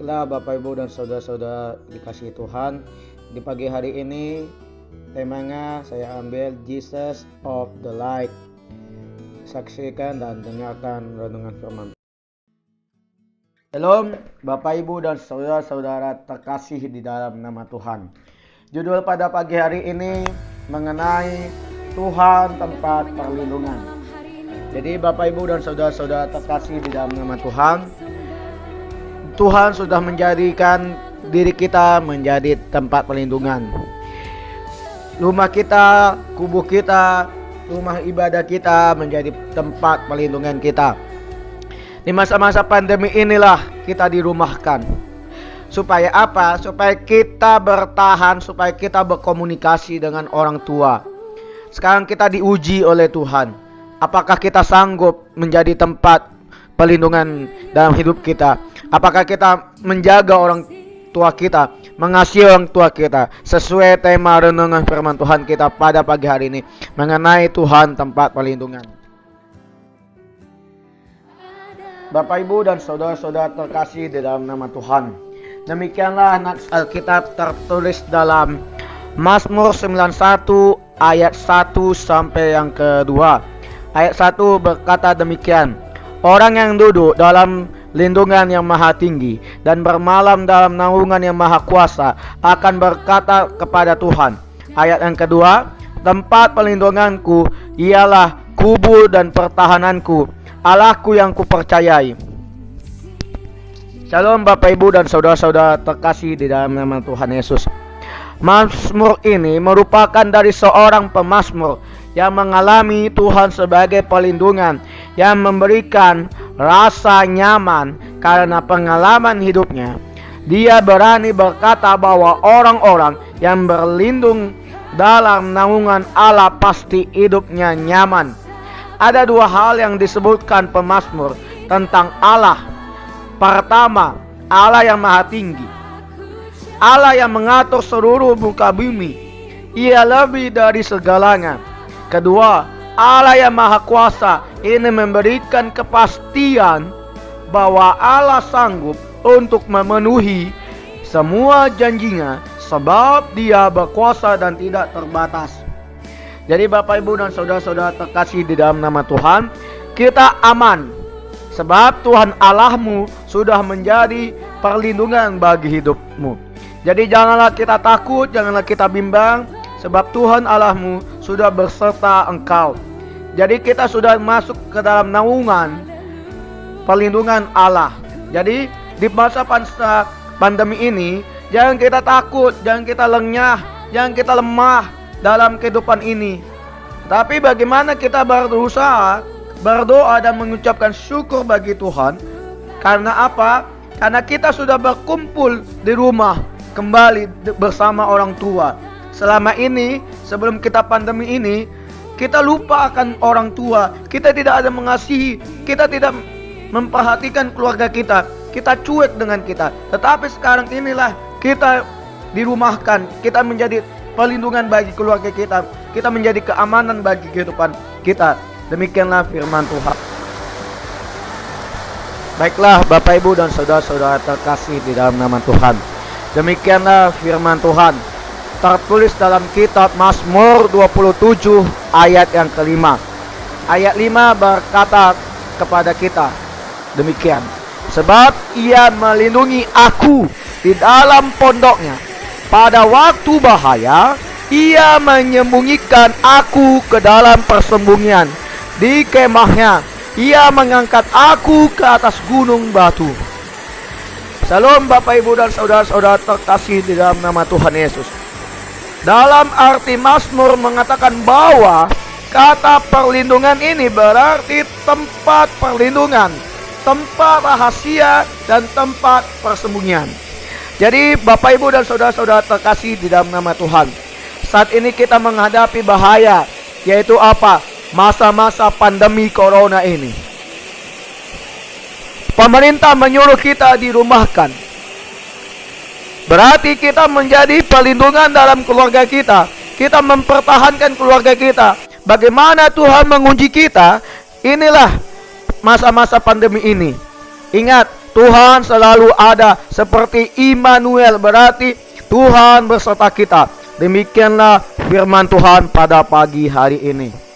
Baiklah Bapak Ibu dan saudara-saudara dikasihi Tuhan, di pagi hari ini temanya saya ambil Jesus of the Light. Saksikan dan dengarkan renungan firman. Shalom Bapak Ibu dan saudara-saudara terkasih di dalam nama Tuhan. Judul pada pagi hari ini mengenai Tuhan tempat perlindungan. Jadi Bapak Ibu dan saudara-saudara terkasih di dalam nama Tuhan, Tuhan sudah menjadikan diri kita menjadi tempat perlindungan. Rumah kita, kubuh kita, rumah ibadah kita menjadi tempat perlindungan kita. Di masa-masa pandemi inilah kita dirumahkan. Supaya apa? Supaya kita bertahan, supaya kita berkomunikasi dengan orang tua. Sekarang kita diuji oleh Tuhan. Apakah kita sanggup menjadi tempat perlindungan dalam hidup kita? Apakah kita menjaga orang tua kita, mengasihi orang tua kita, sesuai tema renungan firman Tuhan kita pada pagi hari ini mengenai Tuhan tempat perlindungan. Bapak Ibu dan saudara-saudara terkasih di dalam nama Tuhan, demikianlah nats Alkitab tertulis dalam Mazmur 91 ayat 1 sampai yang kedua. Ayat 1 berkata demikian: orang yang duduk dalam lindungan yang maha tinggi dan bermalam dalam naungan yang maha kuasa akan berkata kepada Tuhan. Ayat yang kedua, tempat perlindunganku ialah kubu dan pertahananku, Allahku yang kupercayai. Shalom Bapak Ibu dan saudara-saudara terkasih di dalam nama Tuhan Yesus. Mazmur ini merupakan dari seorang pemazmur yang mengalami Tuhan sebagai perlindungan, yang memberikan rasa nyaman karena pengalaman hidupnya. Dia berani berkata bahwa orang-orang yang berlindung dalam naungan Allah pasti hidupnya nyaman. Ada dua hal yang disebutkan pemazmur tentang Allah. Pertama, Allah yang maha tinggi, Allah yang mengatur seluruh muka bumi. Ia lebih dari segalanya. Kedua, Allah yang maha kuasa. Ini memberikan kepastian bahwa Allah sanggup untuk memenuhi semua janjinya, sebab Dia berkuasa dan tidak terbatas. Jadi Bapak Ibu dan saudara-saudara terkasih di dalam nama Tuhan, kita aman sebab Tuhan Allahmu sudah menjadi perlindungan bagi hidupmu. Jadi janganlah kita takut, janganlah kita bimbang, sebab Tuhan Allahmu sudah berserta engkau. Jadi kita sudah masuk ke dalam naungan perlindungan Allah. Jadi di masa pandemi ini, jangan kita takut, jangan kita lengah, jangan kita lemah dalam kehidupan ini. Tapi bagaimana kita berusaha, berdoa dan mengucapkan syukur bagi Tuhan. Karena apa? Karena kita sudah berkumpul di rumah kembali bersama orang tua. Selama ini, sebelum kita pandemi ini, kita lupa akan orang tua. Kita tidak ada mengasihi, kita tidak memperhatikan keluarga kita. Kita cuek dengan kita. Tetapi sekarang inilah kita dirumahkan. Kita menjadi perlindungan bagi keluarga kita. Kita menjadi keamanan bagi kehidupan kita. Demikianlah firman Tuhan. Baiklah Bapak Ibu dan saudara-saudara terkasih di dalam nama Tuhan, demikianlah firman Tuhan tertulis dalam kitab Mazmur 27 ayat yang kelima. Ayat 5 berkata kepada kita demikian: sebab Ia melindungi aku di dalam pondoknya, pada waktu bahaya Ia menyembunyikan aku ke dalam persembunyian. Di kemahnya Ia mengangkat aku ke atas gunung batu. Salam Bapak Ibu dan saudara-saudara terkasih di dalam nama Tuhan Yesus. Dalam arti Mazmur mengatakan bahwa kata perlindungan ini berarti tempat perlindungan, tempat rahasia dan tempat persembunyian. Jadi Bapak Ibu dan saudara-saudara terkasih di dalam nama Tuhan, saat ini kita menghadapi bahaya, yaitu apa? Masa-masa pandemi corona ini. Pemerintah menyuruh kita dirumahkan. Berarti kita menjadi perlindungan dalam keluarga kita. Kita mempertahankan keluarga kita. Bagaimana Tuhan menguji kita? Inilah masa-masa pandemi ini. Ingat, Tuhan selalu ada seperti Immanuel, berarti Tuhan beserta kita. Demikianlah firman Tuhan pada pagi hari ini.